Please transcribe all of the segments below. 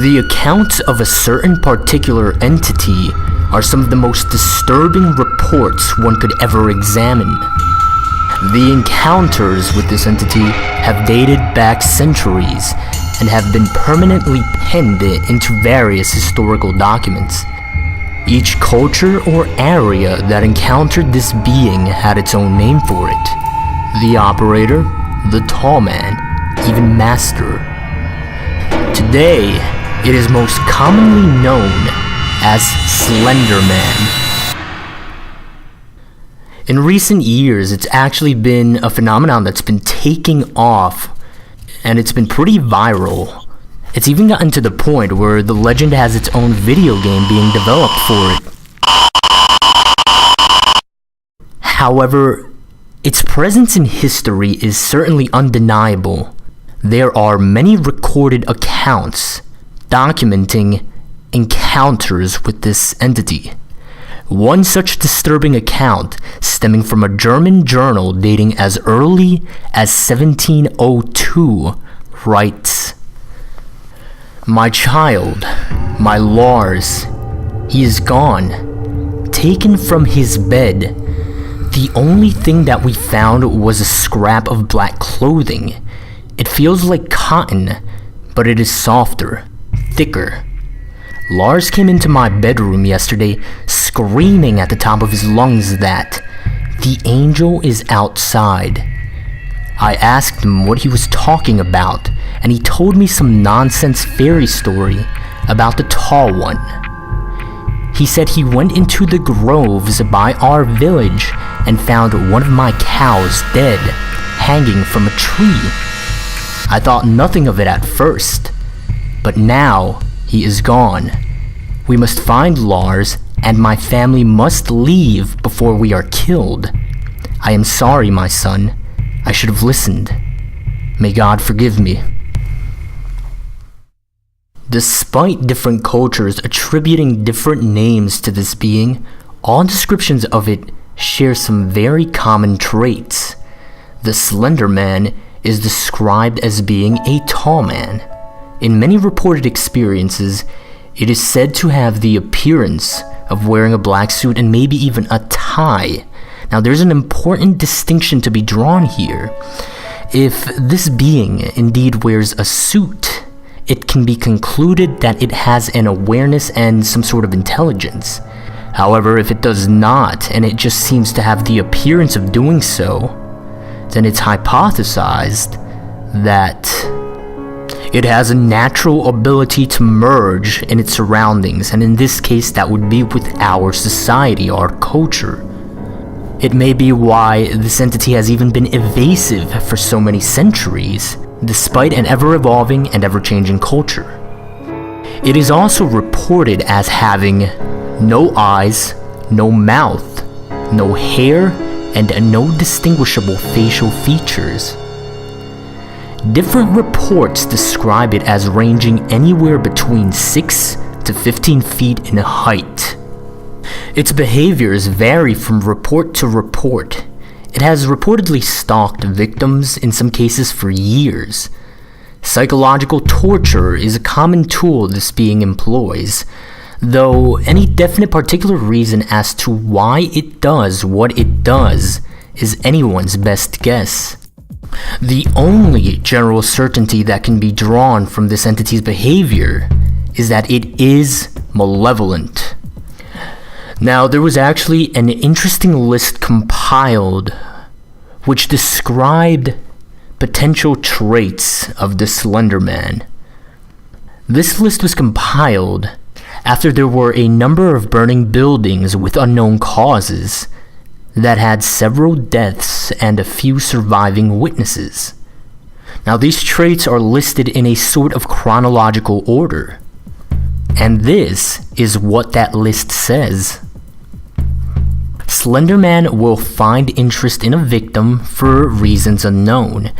The accounts of a certain particular entity are some of the most disturbing reports one could ever examine. The encounters with this entity have dated back centuries and have been permanently penned into various historical documents. Each culture or area that encountered this being had its own name for it. The operator, the tall man, even master. Today, it is most commonly known as Slenderman. In recent years, it's actually been a phenomenon that's been taking off, and it's been pretty viral. It's even gotten to the point where the legend has its own video game being developed for it. However, its presence in history is certainly undeniable. There are many recorded accounts documenting encounters with this entity. One such disturbing account, stemming from a German journal dating as early as 1702, writes, "My child, my Lars, he is gone, taken from his bed. The only thing that we found was a scrap of black clothing. It feels like cotton, but it is softer, thicker. Lars came into my bedroom yesterday, screaming at the top of his lungs that the angel is outside. I asked him what he was talking about, and he told me some nonsense fairy story about the tall one. He said he went into the groves by our village and found one of my cows dead, hanging from a tree. I thought nothing of it at first, but now he is gone. We must find Lars, and my family must leave before we are killed. I am sorry, my son. I should have listened. May God forgive me." Despite different cultures attributing different names to this being, all descriptions of it share some very common traits. The Slender Man is described as being a tall man. In many reported experiences, it is said to have the appearance of wearing a black suit and maybe even a tie. Now, there's an important distinction to be drawn here. If this being indeed wears a suit, it can be concluded that it has an awareness and some sort of intelligence. However, if it does not, and it just seems to have the appearance of doing so, then it's hypothesized that it has a natural ability to merge in its surroundings, and in this case that would be with our society, our culture. It may be why this entity has even been evasive for so many centuries, despite an ever-evolving and ever-changing culture. It is also reported as having no eyes, no mouth, no hair, and no distinguishable facial features. Different reports describe it as ranging anywhere between 6 to 15 feet in height. Its behaviors vary from report to report. It has reportedly stalked victims, in some cases for years. Psychological torture is a common tool this being employs, though any definite particular reason as to why it does what it does is anyone's best guess. The only general certainty that can be drawn from this entity's behavior is that it is malevolent. Now, there was actually an interesting list compiled which described potential traits of the Slender Man. This list was compiled after there were a number of burning buildings with unknown causes that had several deaths and a few surviving witnesses. Now, these traits are listed in a sort of chronological order, and this is what that list says. Slenderman will find interest in a victim for reasons unknown.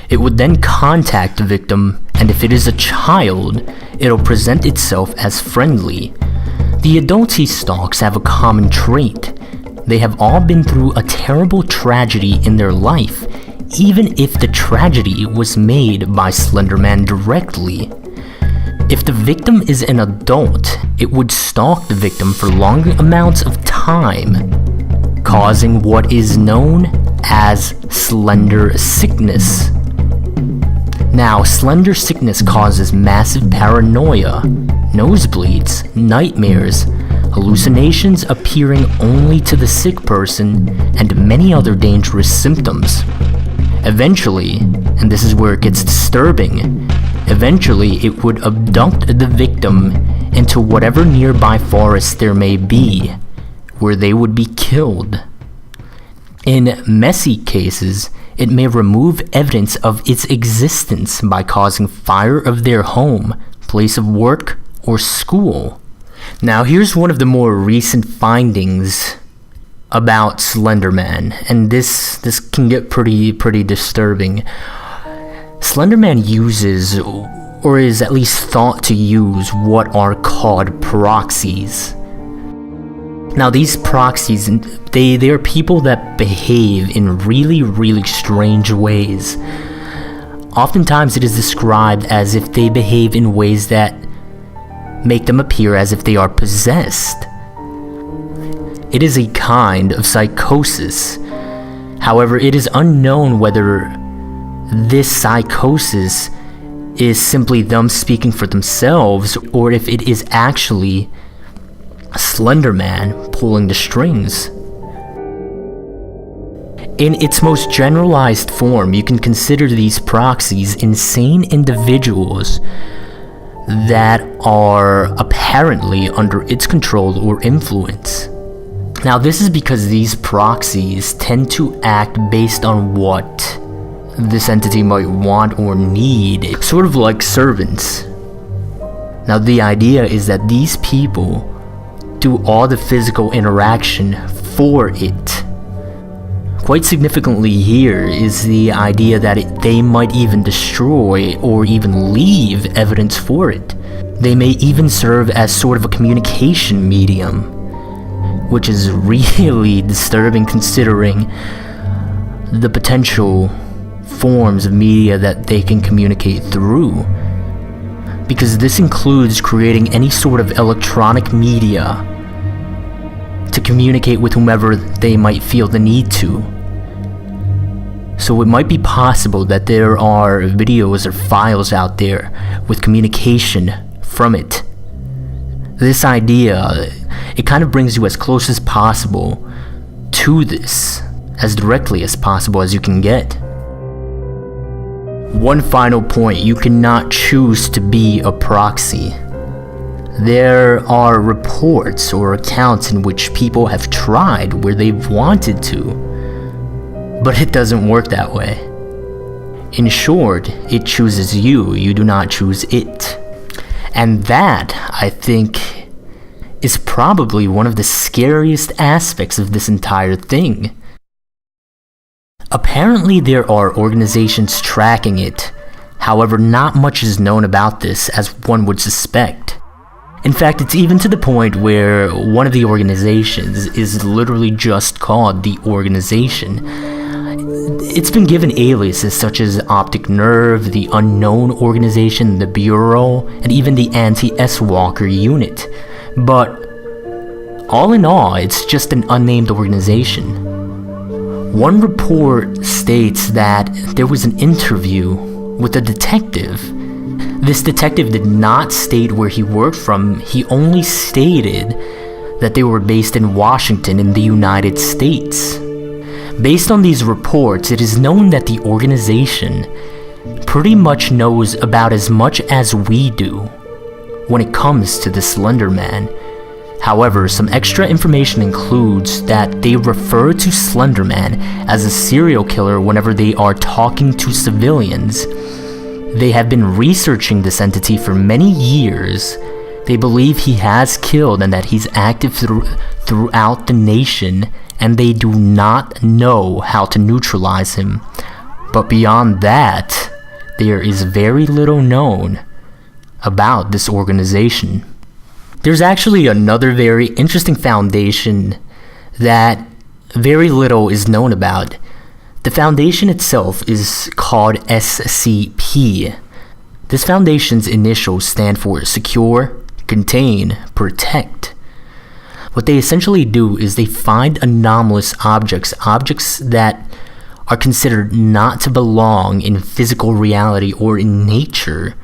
It would then contact the victim, and if it is a child, it'll present itself as friendly. The adults he stalks have a common trait. They have all been through a terrible tragedy in their life, even if the tragedy was made by Slenderman directly. If the victim is an adult, it would stalk the victim for long amounts of time, causing what is known as slender sickness. Now, slender sickness causes massive paranoia, nosebleeds, nightmares, hallucinations appearing only to the sick person, and many other dangerous symptoms. Eventually, and this is where it gets disturbing, eventually it would abduct the victim into whatever nearby forest there may be, where they would be killed. In messy cases, it may remove evidence of its existence by causing fire of their home, place of work, or school. Now here's one of the more recent findings about Slenderman, and this can get pretty disturbing. Slenderman uses, or is at least thought to use, what are called proxies. Now these proxies, they are people that behave in really strange ways. Oftentimes it is described as if they behave in ways that make them appear as if they are possessed. It is a kind of psychosis. However, it is unknown whether this psychosis is simply them speaking for themselves, or if it is actually Slenderman pulling the strings. In its most generalized form, you can consider these proxies insane individuals that are apparently under its control or influence. Now, this is because these proxies tend to act based on what this entity might want or need, sort of like servants. Now, the idea is that these people do all the physical interaction for it. Quite significantly here is the idea that they might even destroy or even leave evidence for it. They may even serve as sort of a communication medium, which is really disturbing considering the potential forms of media that they can communicate through. Because this includes creating any sort of electronic media to communicate with whomever they might feel the need to. So it might be possible that there are videos or files out there with communication from it. This idea, it kind of brings you as close as possible to this, as directly as possible as you can get. One final point, you cannot choose to be a proxy. There are reports or accounts in which people have tried where they've wanted to, but it doesn't work that way. In short, it chooses you, you do not choose it. And that, I think, is probably one of the scariest aspects of this entire thing. Apparently there are organizations tracking it, however not much is known about this as one would suspect. In fact, it's even to the point where one of the organizations is literally just called the organization. It's been given aliases such as Optic Nerve, the Unknown Organization, the Bureau, and even the Anti-S-Walker Unit. But all in all, it's just an unnamed organization. One report states that there was an interview with a detective. This detective did not state where he worked from, he only stated that they were based in Washington in the United States. Based on these reports, it is known that the organization pretty much knows about as much as we do when it comes to the Slenderman. However, some extra information includes that they refer to Slenderman as a serial killer whenever they are talking to civilians. They have been researching this entity for many years. They believe he has killed and that he's active throughout the nation, and they do not know how to neutralize him. But beyond that, there is very little known about this organization. There's actually another very interesting foundation that very little is known about. The foundation itself is called SCP. This foundation's initials stand for secure, contain, protect. What they essentially do is they find anomalous objects that are considered not to belong in physical reality or in nature,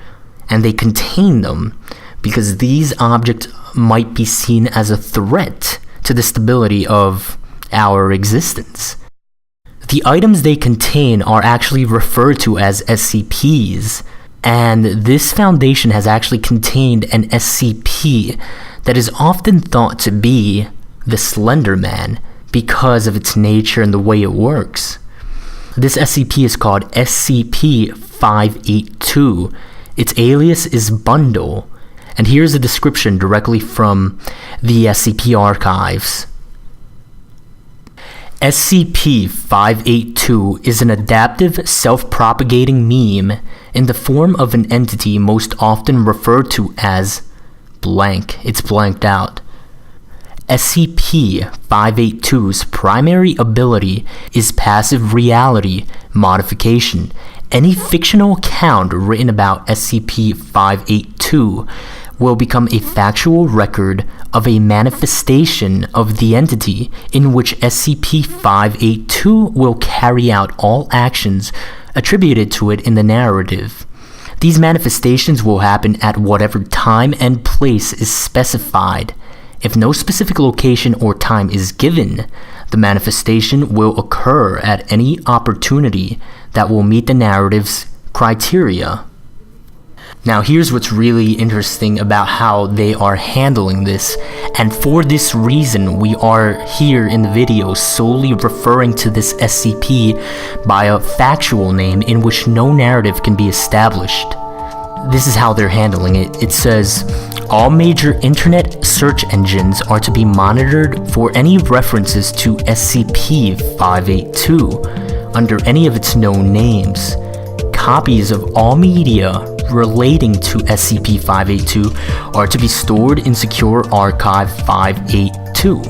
and they contain them because these objects might be seen as a threat to the stability of our existence. The items they contain are actually referred to as SCPs, and this foundation has actually contained an SCP that is often thought to be the Slenderman because of its nature and the way it works. This SCP is called SCP-582. Its alias is Bundle, and here's a description directly from the SCP archives. SCP-582 is an adaptive, self-propagating meme in the form of an entity most often referred to as blank. It's blanked out. SCP-582's primary ability is passive reality modification. Any fictional account written about SCP-582 will become a factual record of a manifestation of the entity in which SCP-582 will carry out all actions attributed to it in the narrative. These manifestations will happen at whatever time and place is specified. If no specific location or time is given, the manifestation will occur at any opportunity that will meet the narrative's criteria. Now here's what's really interesting about how they are handling this, and for this reason we are here in the video solely referring to this SCP by a factual name in which no narrative can be established. This is how they're handling it. It says, all major internet search engines are to be monitored for any references to SCP-582 under any of its known names. Copies of all media relating to SCP-582 are to be stored in Secure Archive 582.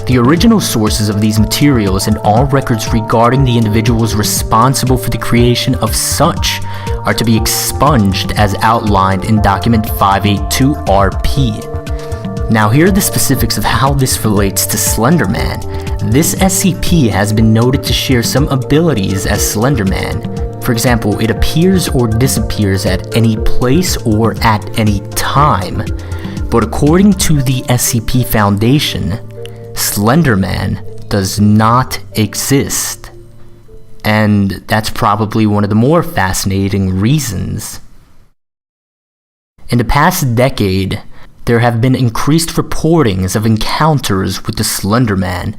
The original sources of these materials and all records regarding the individuals responsible for the creation of such are to be expunged as outlined in Document 582-RP. Now here are the specifics of how this relates to Slenderman. This SCP has been noted to share some abilities as Slenderman. For example, it appears or disappears at any place or at any time. But according to the SCP Foundation, Slenderman does not exist. And that's probably one of the more fascinating reasons. In the past decade, there have been increased reportings of encounters with the Slenderman.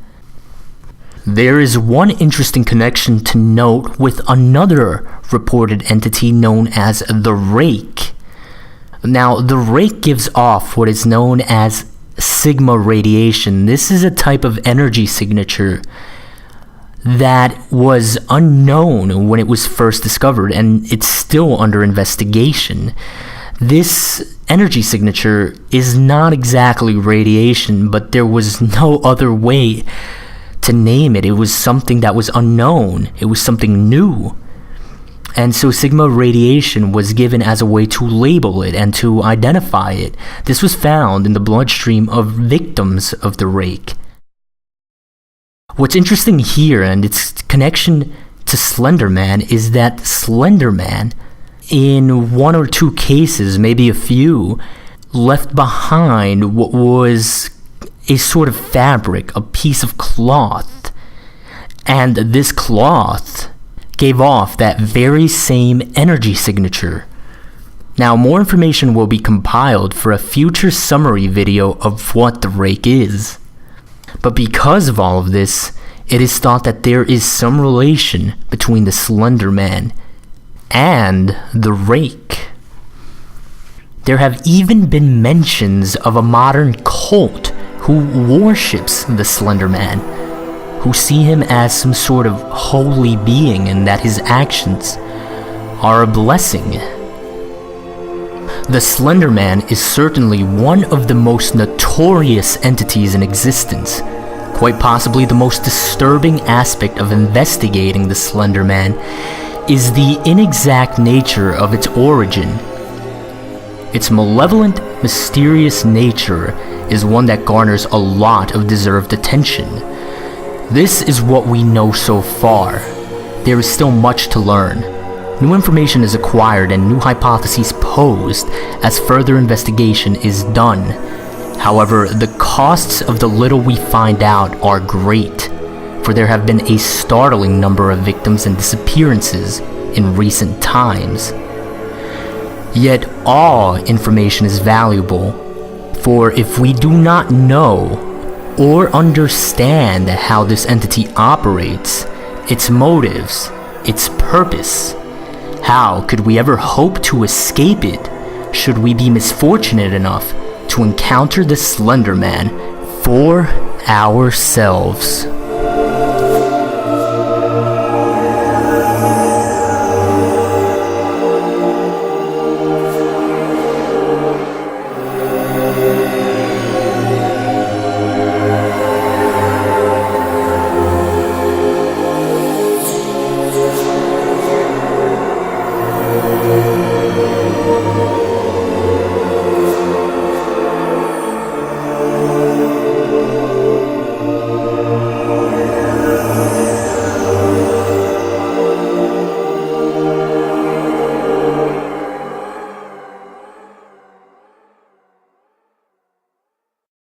There is one interesting connection to note with another reported entity known as the Rake. Now, the Rake gives off what is known as sigma radiation. This is a type of energy signature that was unknown when it was first discovered, and it's still under investigation. This energy signature is not exactly radiation, but there was no other way to name it. It was something that was unknown. It was something new. And so sigma radiation was given as a way to label it and to identify it. This was found in the bloodstream of victims of the Rake. What's interesting here and its connection to Slenderman is that Slenderman, in one or two cases, maybe a few, left behind what was a sort of fabric, a piece of cloth, and this cloth gave off that very same energy signature. Now, more information will be compiled for a future summary video of what the Rake is. But because of all of this, it is thought that there is some relation between the Slenderman and the Rake. There have even been mentions of a modern cult who worships the Slenderman, who see him as some sort of holy being and that his actions are a blessing. The Slenderman is certainly one of the most notorious entities in existence. Quite possibly the most disturbing aspect of investigating the Slenderman is the inexact nature of its origin. Its malevolent, mysterious nature is one that garners a lot of deserved attention. This is what we know so far. There is still much to learn. New information is acquired and new hypotheses posed as further investigation is done. However, the costs of the little we find out are great, for there have been a startling number of victims and disappearances in recent times. Yet all information is valuable, for if we do not know or understand how this entity operates, its motives, its purpose, how could we ever hope to escape it should we be misfortunate enough to encounter the Slenderman for ourselves?